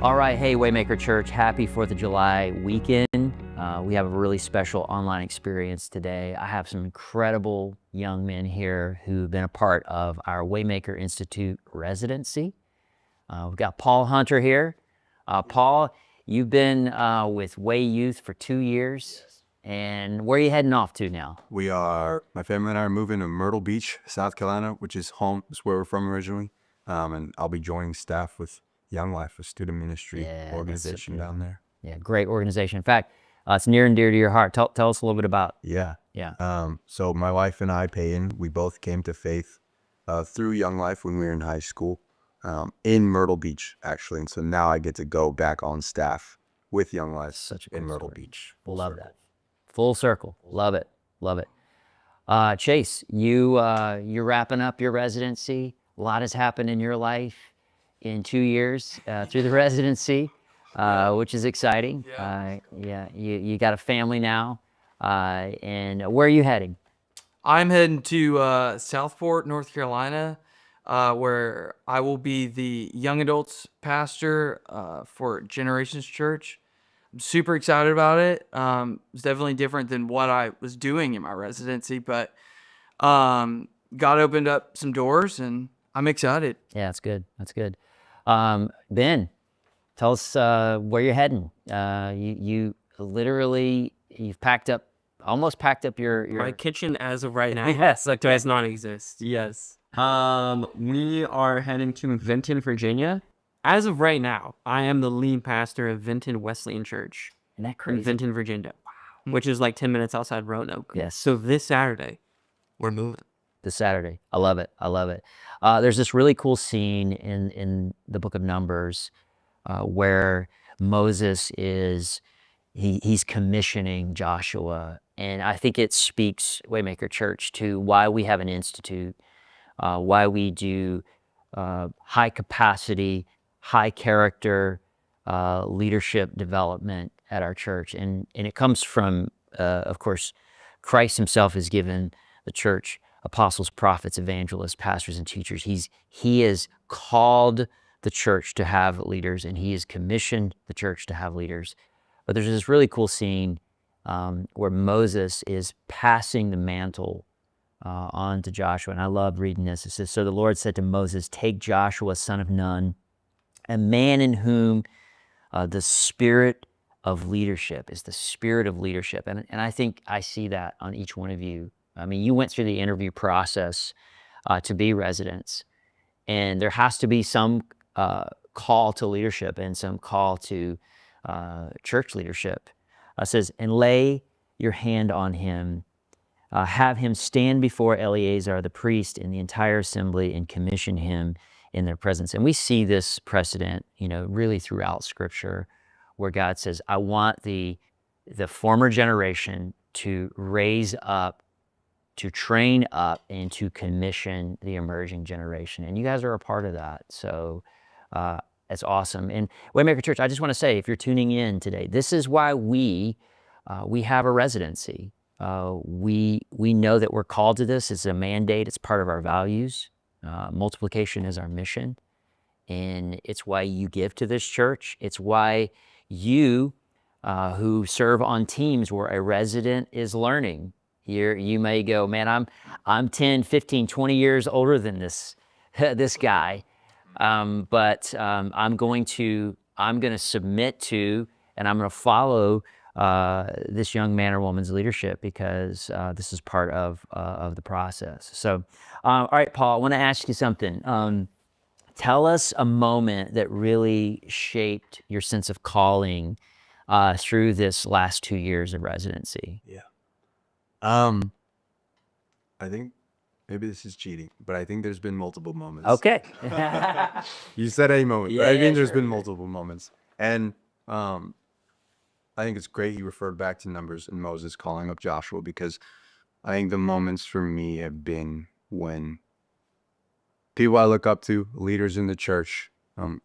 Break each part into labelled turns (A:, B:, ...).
A: All right, hey, Waymaker.Church, happy 4th of July weekend. We have a really special online experience today. I have some incredible young men here who've been a part of our Waymaker Institute residency. We've got Paul Hunter here. Paul, you've been with Way Youth for 2 years.
B: Yes.
A: And where are you heading off to now?
B: My family and I are moving to Myrtle Beach, South Carolina, which is home. It's where we're from originally. And I'll be joining staff with Young Life, a student ministry organization down there.
A: Yeah, great organization. In fact, it's near and dear to your heart. Tell us a little bit about.
B: Yeah.
A: Yeah.
B: So my wife and I, Peyton, we both came to faith through Young Life when we were in high school in Myrtle Beach, actually. And so now I get to go back on staff with Young Life
A: Such a cool
B: in Myrtle
A: story.
B: Beach.
A: Love that. Full circle. Love it. Love it. Chase, you're wrapping up your residency. A lot has happened in your life in 2 years through the residency, which is exciting. You got a family now. And where are you heading?
C: I'm heading to Southport, North Carolina, where I will be the young adults pastor for Waymaker.Church. I'm super excited about it. It's definitely different than what I was doing in my residency, but God opened up some doors, and I'm excited.
A: Yeah, that's good. That's good. Ben, tell us where you're heading. You literally, you've almost packed up your...
D: My kitchen as of right now, yes, like does not exist. Yes. We are heading to Vinton, Virginia. As of right now, I am the lead pastor of Vinton Wesleyan Church.
A: Isn't that
D: In
A: crazy?
D: Vinton, Virginia. Wow. Which is like 10 minutes outside Roanoke.
A: Yes.
D: So this Saturday, we're moving.
A: This Saturday. I love it. I love it. There's this really cool scene in the book of Numbers where Moses he's commissioning Joshua. And I think it speaks, Waymaker.Church, to why we have an institute, why we do high capacity, high character leadership development at our church. And it comes from, of course, Christ himself has given the church apostles, prophets, evangelists, pastors, and teachers. He has called the church to have leaders, and he has commissioned the church to have leaders. But there's this really cool scene where Moses is passing the mantle on to Joshua, and I love reading this. It says, "So the Lord said to Moses, take Joshua, son of Nun, a man in whom the spirit of leadership is the spirit of leadership." And I think I see that on each one of you. I mean, you went through the interview process to be residents, and there has to be some call to leadership and some call to church leadership. It says, "And lay your hand on him, have him stand before Eleazar the priest and the entire assembly, and commission him in their presence." And we see this precedent, really throughout Scripture, where God says, I want the former generation to raise up, to train up, and to commission the emerging generation. And you guys are a part of that. So it's awesome. And Waymaker.Church, I just want to say, if you're tuning in today, this is why we have a residency. We know that we're called to this. It's a mandate. It's part of our values. Multiplication is our mission. And it's why you give to this church. It's why you who serve on teams where a resident is learning. You may go, man, I'm 10, 15, 20 years older than this guy. But I'm going to submit to, and I'm going to follow this young man or woman's leadership, because this is part of the process. So, all right, Paul, I want to ask you something. Tell us a moment that really shaped your sense of calling through this last 2 years of residency.
B: Yeah. I think maybe this is cheating, but I think there's been multiple moments.
A: Okay.
B: You said a moment,
A: Yeah,
B: but I think
A: sure.
B: there's been multiple moments. And I think it's great you referred back to Numbers and Moses calling up Joshua, because I think the moments for me have been when people I look up to, leaders in the church,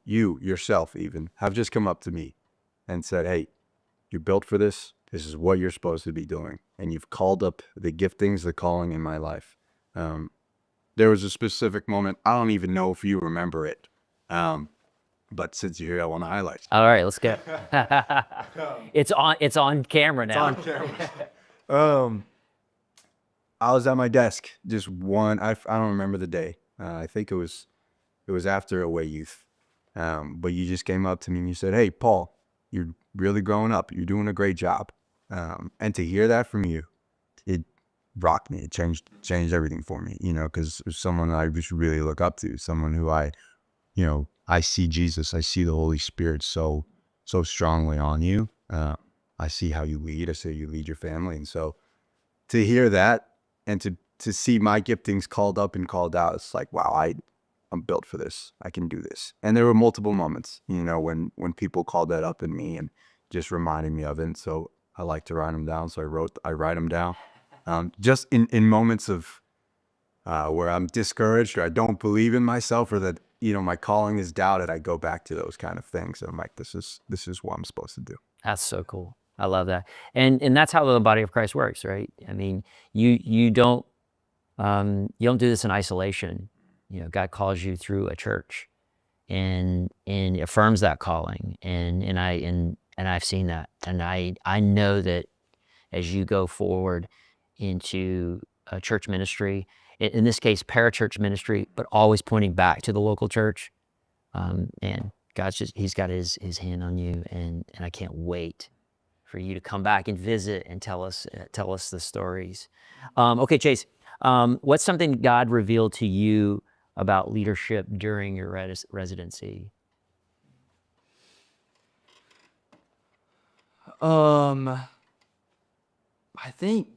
B: you yourself even, have just come up to me and said, hey, you're built for this. This is what you're supposed to be doing. And you've called up the giftings, the calling in my life. There was a specific moment, I don't even know if you remember it, But since you're here, I want to highlight.
A: All right, let's go. It's on camera now.
B: It's on camera. I was at my desk, just one. I don't remember the day. I think it was after Away Youth. But you just came up to me and you said, "Hey, Paul, you're really growing up. You're doing a great job." And to hear that from you, it rocked me. It changed everything for me. Because it was someone I just really look up to. Someone who I see Jesus. I see the Holy Spirit so strongly on you. I see how you lead. I see how you lead your family, and so to hear that and to see my giftings called up and called out, it's like, wow, I'm built for this. I can do this. And there were multiple moments, when people called that up in me and just reminded me of it. And so I like to write them down. So I write them down. Just in moments of where I'm discouraged or I don't believe in myself, or that, my calling is doubted, I go back to those kind of things. And I'm like, this is what I'm supposed to do.
A: That's so cool. I love that. And that's how the body of Christ works, right? I mean, you don't do this in isolation. God calls you through a church and affirms that calling. And I've seen that. And I know that as you go forward into a church ministry, in this case, parachurch ministry, but always pointing back to the local church, and God's he's got his hand on you, and I can't wait for you to come back and visit and tell us the stories. Okay, Chase, what's something God revealed to you about leadership during your residency?
C: I think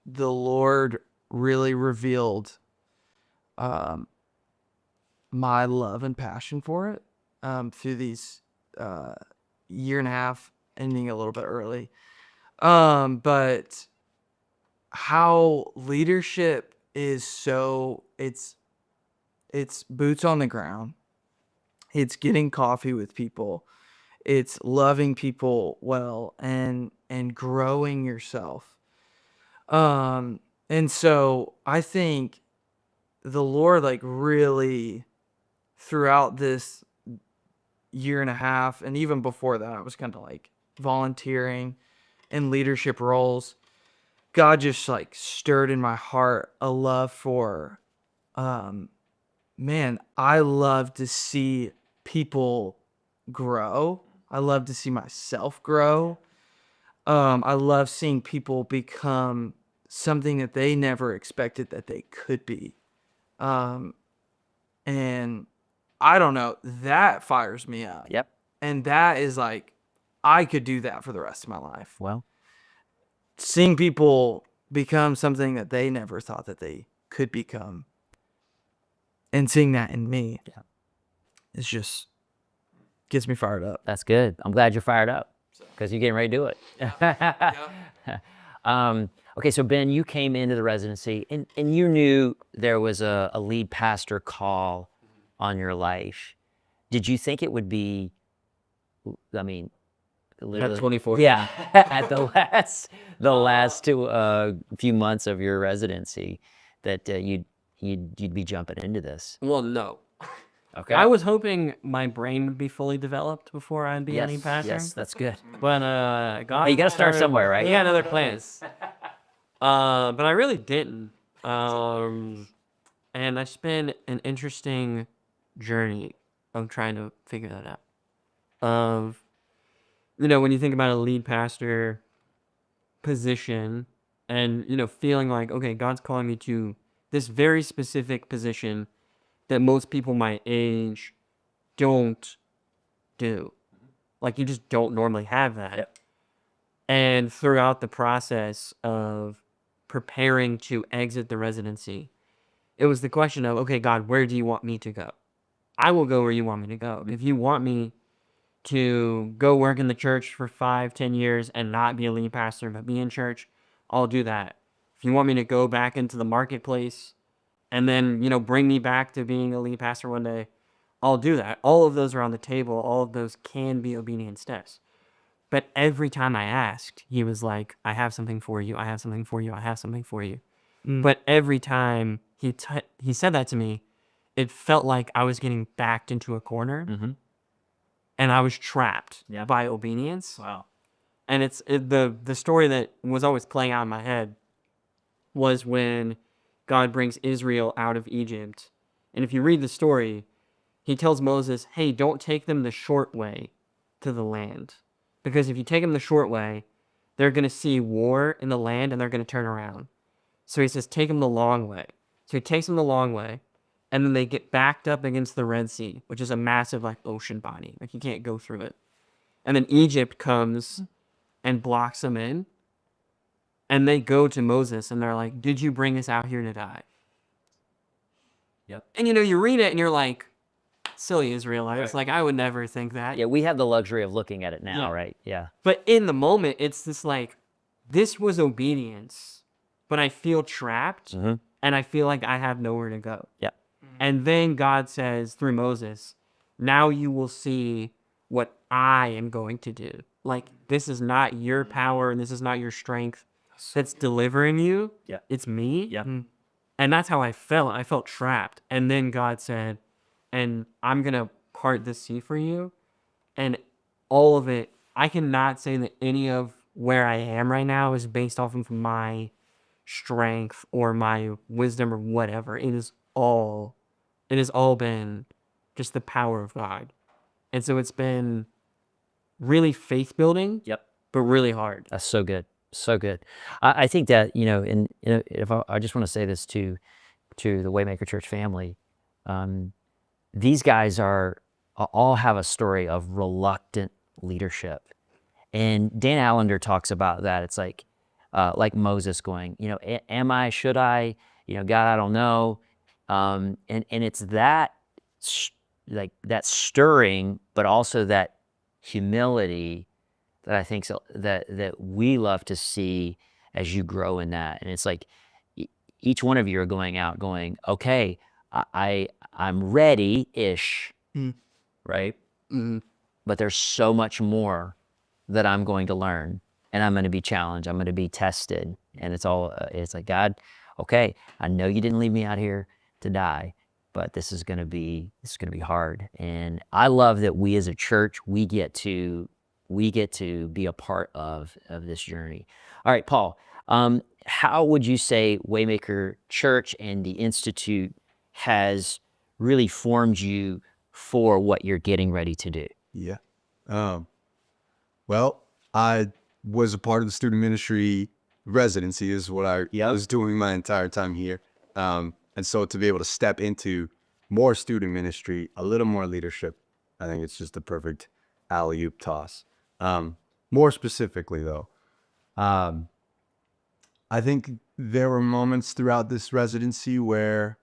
C: the Lord really revealed my love and passion for it through these year and a half, ending a little bit early. But how leadership is it's boots on the ground. It's getting coffee with people. It's loving people well and growing yourself. And so I think the Lord really throughout this year and a half, and even before that, I was kind of volunteering in leadership roles. God just stirred in my heart a love for, I love to see people grow. I love to see myself grow. I love seeing people become something that they never expected that they could be. And I don't know, that fires me up.
A: Yep.
C: And that is I could do that for the rest of my life.
A: Well,
C: Seeing people become something that they never thought that they could become, and seeing that in me, it's just gets me fired up.
A: that's good. I'm glad you're fired up because you're getting ready to do it. Okay, so Ben, you came into the residency and you knew there was a lead pastor call on your life. Did you think it would be, literally,
D: At 24.
A: Yeah, at the last few months of your residency, that you'd be jumping into this?
D: Well, no.
A: Okay.
D: I was hoping my brain would be fully developed before I'd be any pastor.
A: Yes, that's good.
D: But God,
A: You got to start somewhere, right?
D: He had other plans. But I really didn't. And it's been an interesting journey of trying to figure that out. When you think about a lead pastor position and, feeling like, okay, God's calling me to this very specific position that most people my age don't do. You just don't normally have that.
A: Yep.
D: And throughout the process of preparing to exit the residency, it was the question of, okay, God, where do you want me to go? I will go where you want me to go. If you want me to go work in the church for 5-10 years and not be a lead pastor, but be in church, I'll do that. If you want me to go back into the marketplace and then, bring me back to being a lead pastor one day, I'll do that. All of those are on the table. All of those can be obedient steps. But every time I asked, he was like, I have something for you. I have something for you. I have something for you. But every time he said that to me, it felt like I was getting backed into a corner. and I was trapped by obedience. Wow. And the story that was always playing out in my head was when God brings Israel out of Egypt. And if you read the story, he tells Moses, hey, don't take them the short way to the land. Because if you take them the short way, they're going to see war in the land and they're going to turn around. So he says, take them the long way. So he takes them the long way, and then they get backed up against the Red Sea, which is a massive like ocean body. Like you can't go through it. And then Egypt comes and blocks them in. And they go to Moses and they're like, did you bring us out here to die?
A: Yep.
D: And you read it and you're like, silly Israelites. Like, I would never think that.
A: Yeah, we have the luxury of looking at it now, right? Yeah.
D: But in the moment, it's this like, this was obedience, but I feel trapped and I feel like I have nowhere to go.
A: Yeah.
D: And then God says through Moses, now you will see what I am going to do. Like, this is not your power and this is not your strength that's delivering you.
A: Yeah.
D: It's me.
A: Yeah.
D: And that's how I felt. I felt trapped. And then God said, and I'm going to part the sea for you. And all of it, I cannot say that any of where I am right now is based off of my strength or my wisdom or whatever. It has all been just the power of God. And so it's been really faith building, but really hard.
A: That's so good. So good. I think that, if I just want to say this to the Waymaker.Church family, these guys all have a story of reluctant leadership. And Dan Allender talks about that. It's like Moses going, am I, should I, God, I don't know. And it's that, that stirring, but also that humility that I think that we love to see as you grow in that. And it's like each one of you are going out going, okay, I'm ready-ish, right? But there's so much more that I'm going to learn, and I'm going to be challenged. I'm going to be tested. And it's like, God, okay, I know you didn't leave me out here to die, but this is going to be hard. And I love that we as a church, we get to be a part of this journey. All right, Paul, how would you say Waymaker.Church and the Institute has really formed you for what you're getting ready to do?
B: Yeah. Well, I was a part of the student ministry residency is what I was doing my entire time here. And so to be able to step into more student ministry, a little more leadership, I think it's just the perfect alley-oop toss. More specifically though, I think there were moments throughout this residency where,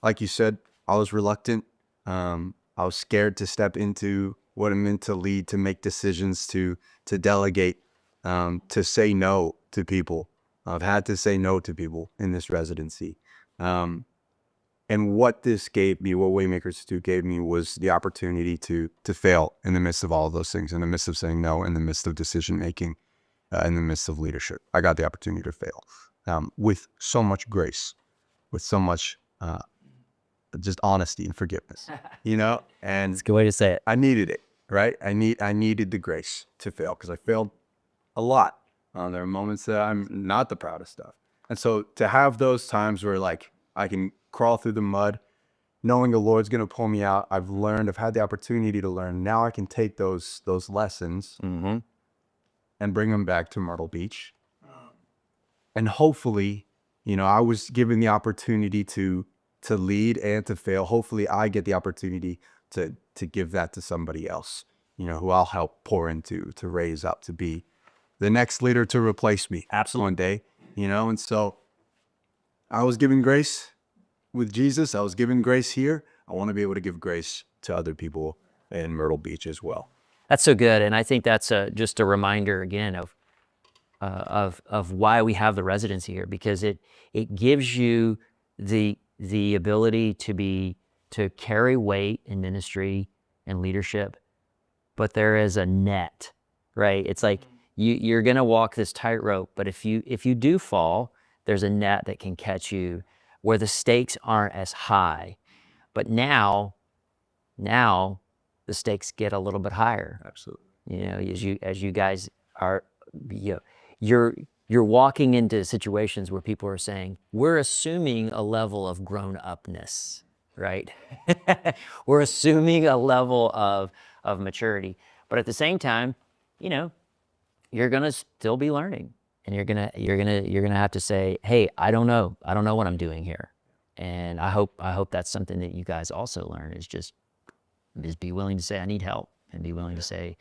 B: like you said, I was reluctant. I was scared to step into what it meant to lead, to make decisions, to delegate, to say no to people. I've had to say no to people in this residency. And what this gave me, what Waymaker Institute gave me, was the opportunity to fail in the midst of all of those things, in the midst of saying no, in the midst of decision making, in the midst of leadership. I got the opportunity to fail with so much grace, with so much just honesty and forgiveness, and
A: It's a good way to say it.
B: I needed it, right? I needed the grace to fail because I failed a lot. There are moments that I'm not the proudest of. And so to have those times where like I can crawl through the mud, knowing the Lord's going to pull me out, I've had the opportunity to learn. Now I can take those lessons and bring them back to Myrtle Beach. And hopefully, I was given the opportunity to lead and to fail. Hopefully I get the opportunity to give that to somebody else, who I'll help pour into, to raise up, to be the next leader to replace me.
A: Absolutely.
B: One day, and so I was given grace with Jesus. I was given grace here. I want to be able to give grace to other people in Myrtle Beach as well.
A: That's so good. And I think that's just a reminder again of why we have the residency here, because it gives you the ability to carry weight in ministry and leadership, but there is a net, right? It's like you're going to walk this tightrope, but if you do fall, there's a net that can catch you where the stakes aren't as high. But now the stakes get a little bit higher.
B: Absolutely.
A: You know, as you guys are, you know, you're walking into situations where people are saying, we're assuming a level of grown upness, right? We're assuming a level of maturity, but at the same time, you know, you're gonna still be learning, and you're gonna have to say, hey, I don't know what I'm doing here, and I hope that's something that you guys also learn, is just be willing to say I need help, and be willing to say,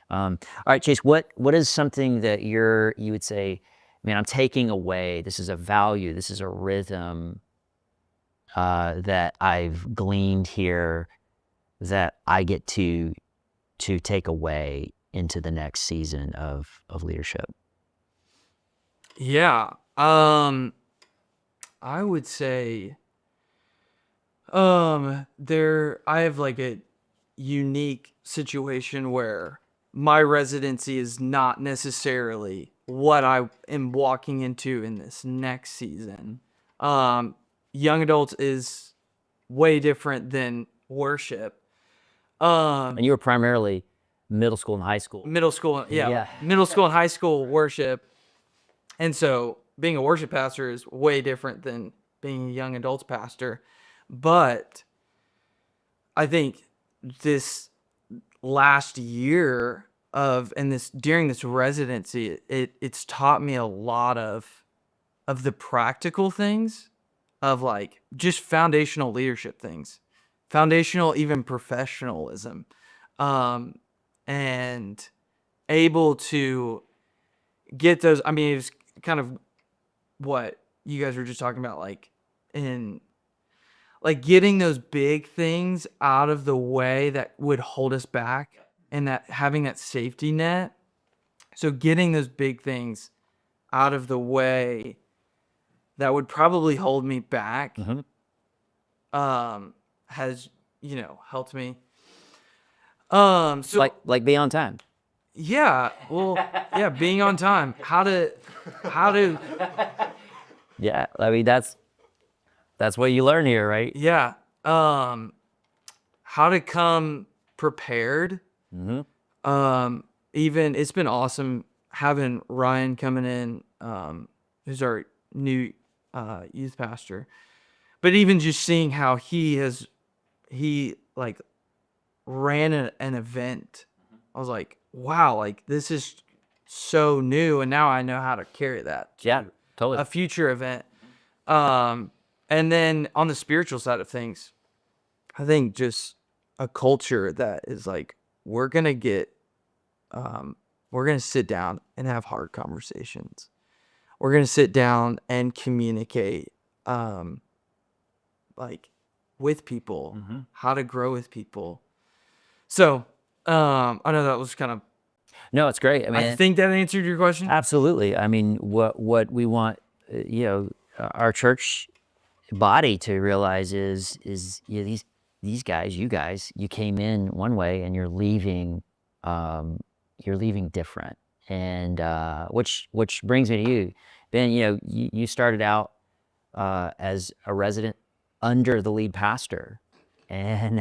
A: all right, Chase, what is something that you would say, man, I'm taking away, this is a value, this is a rhythm that I've gleaned here that I get to take away into the next season of leadership?
C: Yeah. I would say I have like a unique situation where my residency is not necessarily what I am walking into in this next season. Young adults is way different than worship.
A: And you were primarily middle school and high school.
C: Middle school,
A: Yeah.
C: middle school and high school worship. And so being a worship pastor is way different than being a young adults pastor. But I think this last year during this residency, it's taught me a lot of the practical things of like just foundational leadership things, foundational even professionalism, and able to get those. I mean, it's kind of what you guys were just talking about, like in like getting those big things out of the way that would hold us back, and that having that safety net. So getting those big things out of the way that would probably hold me back has, helped me. So
A: Like be on time.
C: yeah, well, yeah, being on time. How to
A: Yeah, I mean that's what you learn here, right?
C: yeah, how to come prepared. Even it's been awesome having Ryan coming in, who's our new youth pastor. But even just seeing how he like ran an event, I was like, wow, like this is so new, and now I know how to carry that to
A: Yeah, totally.
C: a future event. And then on the spiritual side of things, I think just a culture that is like, we're gonna sit down and have hard conversations. We're gonna sit down and communicate, like with people, how to grow with people. So, I know that was kind of.
A: No, it's great. I mean,
C: I think that answered your question.
A: absolutely. I mean, what we want, our church body to realize is these guys, you came in one way and you're leaving different. And which brings me to you, Ben. You started out as a resident under the lead pastor, and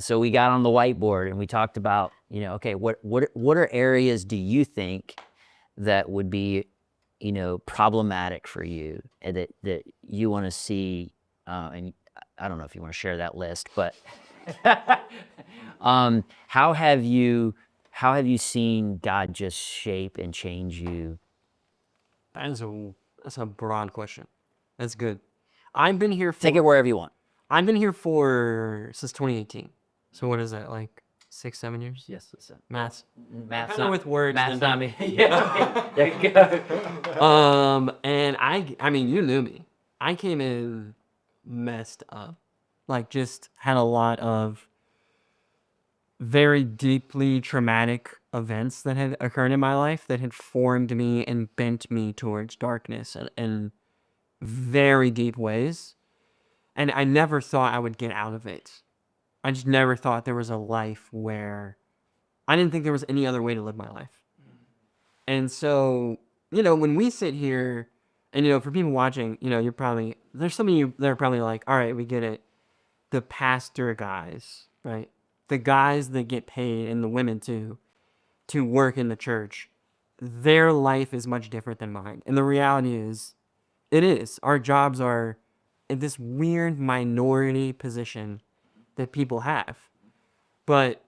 A: so we got on the whiteboard and we talked about, okay, what are areas do you think that would be, problematic for you, and that you want to see, and I don't know if you want to share that list, but how have you seen God just shape and change you?
D: That's a broad question. That's good. I've been here
A: Take it wherever you want.
D: I've been here since 2018. So what is that, like 6-7 years?
A: Yes, listen.
D: Maths.
A: Math's
D: Kinda with words.
A: Math's not me.
D: Yeah. There you go. And I mean, you knew me. I came in messed up. Like, just had a lot of very deeply traumatic events that had occurred in my life that had formed me and bent me towards darkness in very deep ways. And I never thought I would get out of it. I just never thought there was a life where I didn't think there was any other way to live my life. And so, when we sit here, and, for people watching, there's some of you that are probably like, all right, we get it. The pastor guys right? The guys that get paid, and the women too, to work in the church, their life is much different than mine. And the reality is, it is. Our jobs are in this weird minority position that people have. But,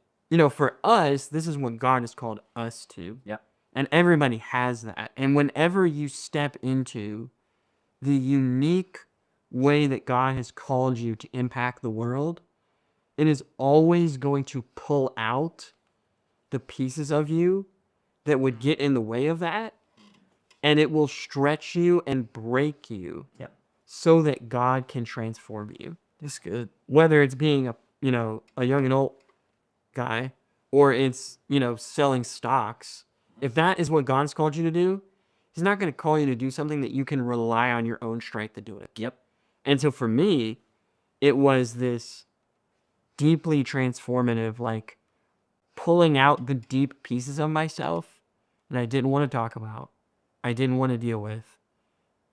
D: for us, this is what God has called us to.
A: Yep.
D: And everybody has that. And whenever you step into the unique way that God has called you to impact the world, it is always going to pull out the pieces of you that would get in the way of that, and it will stretch you and break you
A: Yep.
D: so that God can transform you.
C: That's good.
D: Whether it's being a young adult guy, or it's, selling stocks. If that is what God's called you to do, he's not going to call you to do something that you can rely on your own strength to do it.
A: Yep.
D: And so for me, it was this deeply transformative, like pulling out the deep pieces of myself that I didn't want to talk about, I didn't want to deal with,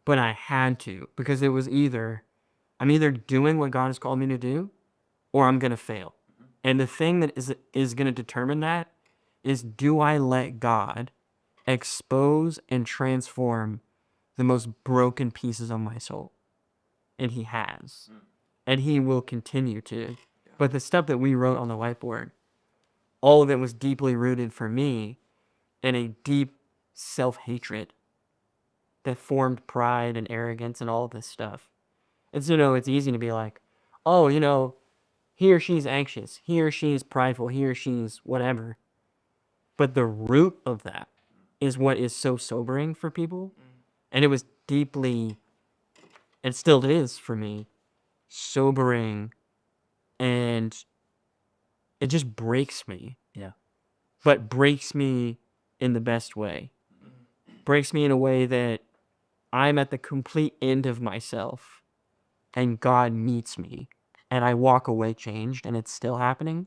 D: but I had to, because it was I'm either doing what God has called me to do, or I'm going to fail. And the thing that is going to determine that is, do I let God expose and transform the most broken pieces of my soul? And he has. And he will continue to. But the stuff that we wrote on the whiteboard, all of it was deeply rooted for me in a deep self-hatred that formed pride and arrogance and all of this stuff. And so, it's easy to be like, oh, he or she's anxious, he or she's prideful, he or she's whatever. But the root of that is what is so sobering for people. And it was deeply, and still is for me, sobering, and it just breaks me.
A: Yeah.
D: But breaks me in the best way. Breaks me in a way that I'm at the complete end of myself, and God meets me, and I walk away changed, and it's still happening.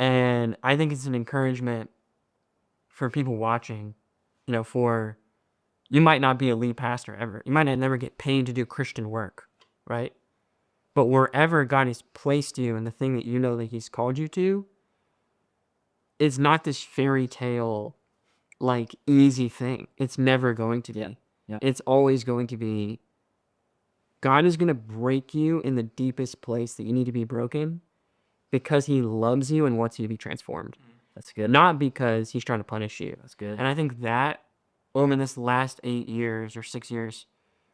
D: And I think it's an encouragement for people watching, you might not be a lead pastor ever. You might not never get paid to do Christian work, right? But wherever God has placed you and the thing that that he's called you to, it's not this fairy tale, like, easy thing. It's never going to be.
A: Yeah.
D: It's always going to be, God is going to break you in the deepest place that you need to be broken, because he loves you and wants you to be transformed.
A: That's good.
D: Not because he's trying to punish you.
A: That's good.
D: And I think that, in this last 8 years or 6 years,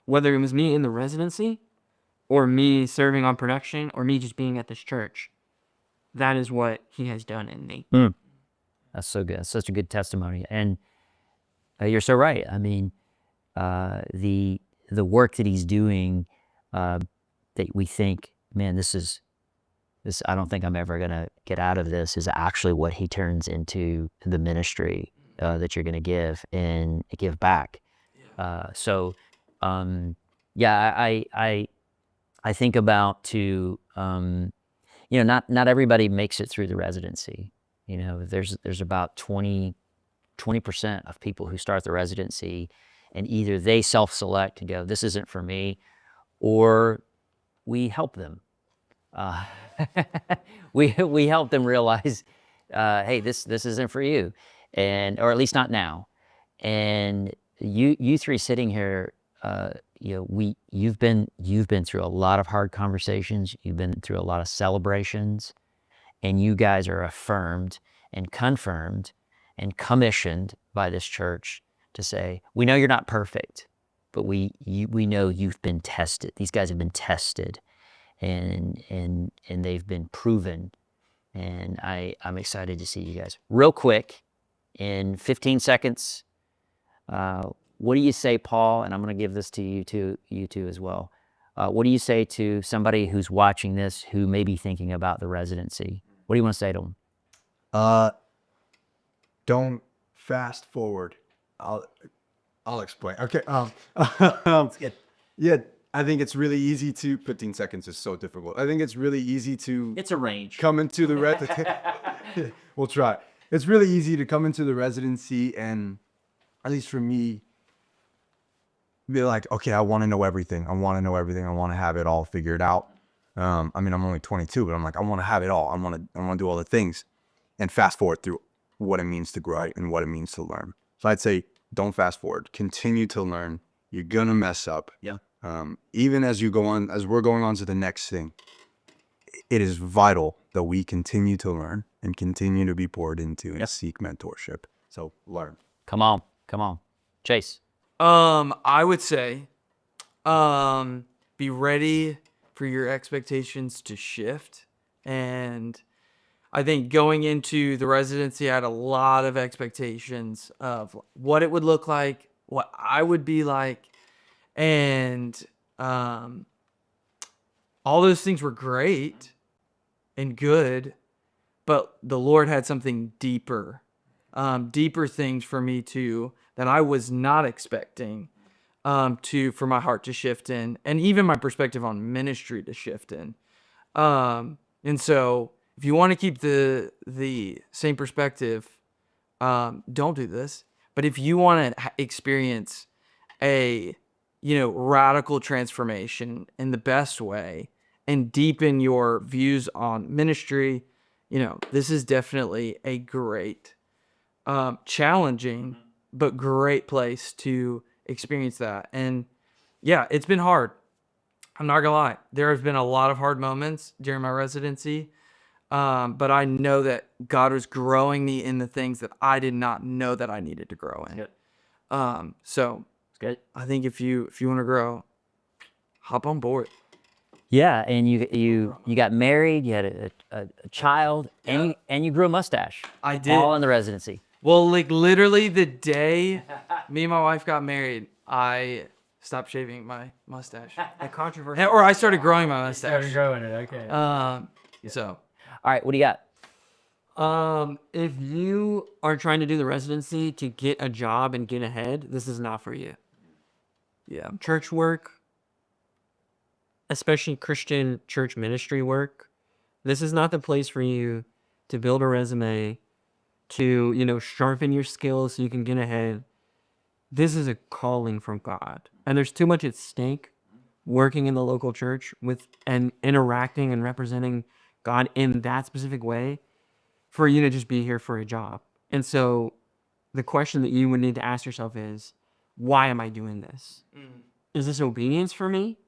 D: whether it was me in the residency, or me serving on production, or me just being at this church, that is what he has done in me.
A: That's so good. That's such a good testimony. And you're so right. I mean, the work that he's doing, that we think, man, this, I don't think I'm ever going to get out of this, is actually what he turns into the ministry that you're going to give and give back. I think about not everybody makes it through the residency. There's about 20% of people who start the residency, and either they self-select and go, this isn't for me, or we help them. We help them realize, hey, this isn't for you, or at least not now. And you three sitting here, you've been through a lot of hard conversations. You've been through a lot of celebrations, and you guys are affirmed and confirmed and commissioned by this church to say, we know you're not perfect, but we know you've been tested. These guys have been tested, and they've been proven. And I'm excited to see you guys. Real quick, in 15 seconds, what do you say, Paul? And I'm going to give this to you two as well. What do you say to somebody who's watching this who may be thinking about the residency? What do you want to say to them?
B: Don't fast forward. I'll explain. Okay.
A: That's good.
B: Yeah, I think it's really easy to. 15 seconds is so difficult. I think it's really easy to.
A: It's a range.
B: Come into the We'll try. It's really easy to come into the residency, and at least for me, be like, okay, I want to know everything. I want to have it all figured out. I mean, I'm only 22, but I'm like, I want to have it all. I want to do all the things, and fast forward through what it means to grow and what it means to learn. So I'd say don't fast forward. Continue to learn. You're gonna mess up.
A: Yeah.
B: Even as we're going on to the next thing, it is vital that we continue to learn and continue to be poured into and seek mentorship. So learn.
A: Come on. Chase.
C: I would say, be ready for your expectations to shift. And I think going into the residency, I had a lot of expectations of what it would look like, what I would be like, and all those things were great and good, but the Lord had something deeper, deeper things for me too that I was not expecting for my heart to shift in, and even my perspective on ministry to shift in. And so if you want to keep the same perspective, don't do this. But if you want to experience a radical transformation in the best way and deepen your views on ministry, this is definitely a great, challenging but great place to experience that. And yeah, it's been hard. I'm not gonna lie. There have been a lot of hard moments during my residency. But I know that God was growing me in the things that I did not know that I needed to grow in.
A: Good.
C: So
A: It's good.
C: I think if you want to grow, hop on board.
A: Yeah, and you got married, you had a child, and you grew a mustache.
C: I did.
A: All in the residency.
C: Well, like literally the day me and my wife got married, I stopped shaving my mustache.
D: A controversial.
C: Or I started growing my mustache.
D: growing it. Okay.
C: So
A: All right, what do you got?
D: If you are trying to do the residency to get a job and get ahead, this is not for you.
C: yeah.
D: Church work, especially Christian church ministry work, this is not the place for you to build a resume, to, sharpen your skills so you can get ahead. This is a calling from God. And there's too much at stake working in the local church and interacting and representing God in that specific way for you to just be here for a job. And so the question that you would need to ask yourself is, why am I doing this? Is this obedience for me?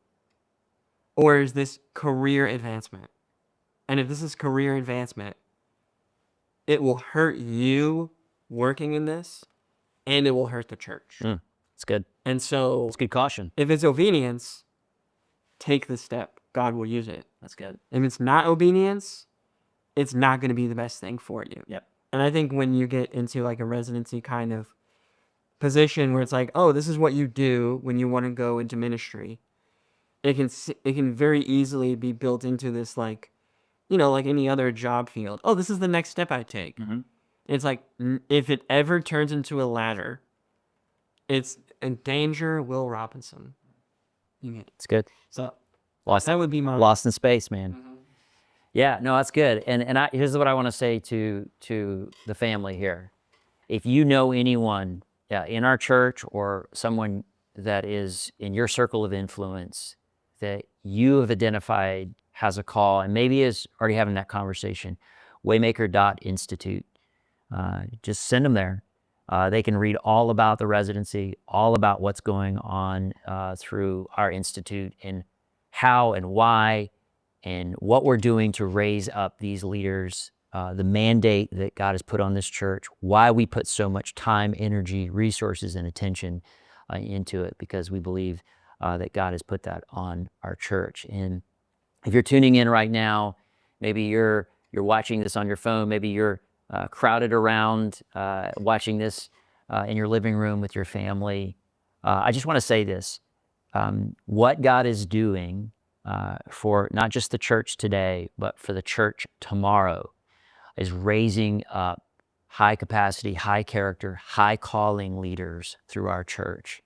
D: Or is this career advancement? And if this is career advancement, it will hurt you working in this, and it will hurt the church.
A: It's good.
D: And so
A: It's good caution.
D: if it's obedience, take the step. God will use it.
A: That's good.
D: If it's not obedience, it's not going to be the best thing for you.
A: Yep.
D: And I think when you get into like a residency kind of position where it's like, oh, this is what you do when you want to go into ministry, it can very easily be built into this like, like any other job field. Oh, this is the next step I take.
A: Mhm.
D: It's like if it ever turns into a ladder, it's in danger. Will Robinson.
A: It's good.
D: So
A: Lost,
D: that would be my
A: lost in space, man. Yeah, no, that's good. And here's what I want to say to the family here. If you know anyone in our church or someone that is in your circle of influence that you have identified has a call and maybe is already having that conversation, Waymaker.Institute, just send them there. They can read all about the residency, all about what's going on through our institute and how and why and what we're doing to raise up these leaders, the mandate that God has put on this church, why we put so much time, energy, resources, and attention into it, because we believe that God has put that on our church. And if you're tuning in right now, maybe you're watching this on your phone, maybe you're crowded around watching this in your living room with your family. I just want to say this. What God is doing for not just the church today, but for the church tomorrow is raising up high capacity, high character, high calling leaders through our church.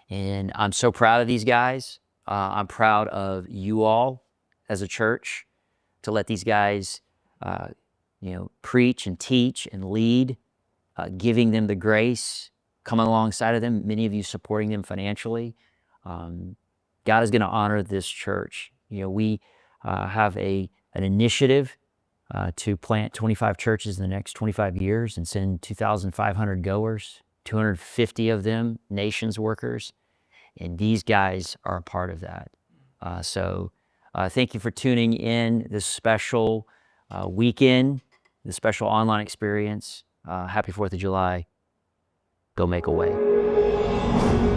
A: And I'm so proud of these guys. I'm proud of you all as a church to let these guys preach and teach and lead, giving them the grace, coming alongside of them, many of you supporting them financially. God is going to honor this church. have an initiative to plant 25 churches in the next 25 years and send 2,500 goers, 250 of them nations workers, and these guys are a part of that. So thank you for tuning in this special weekend, this special online experience. Happy 4th of July. Go make a way.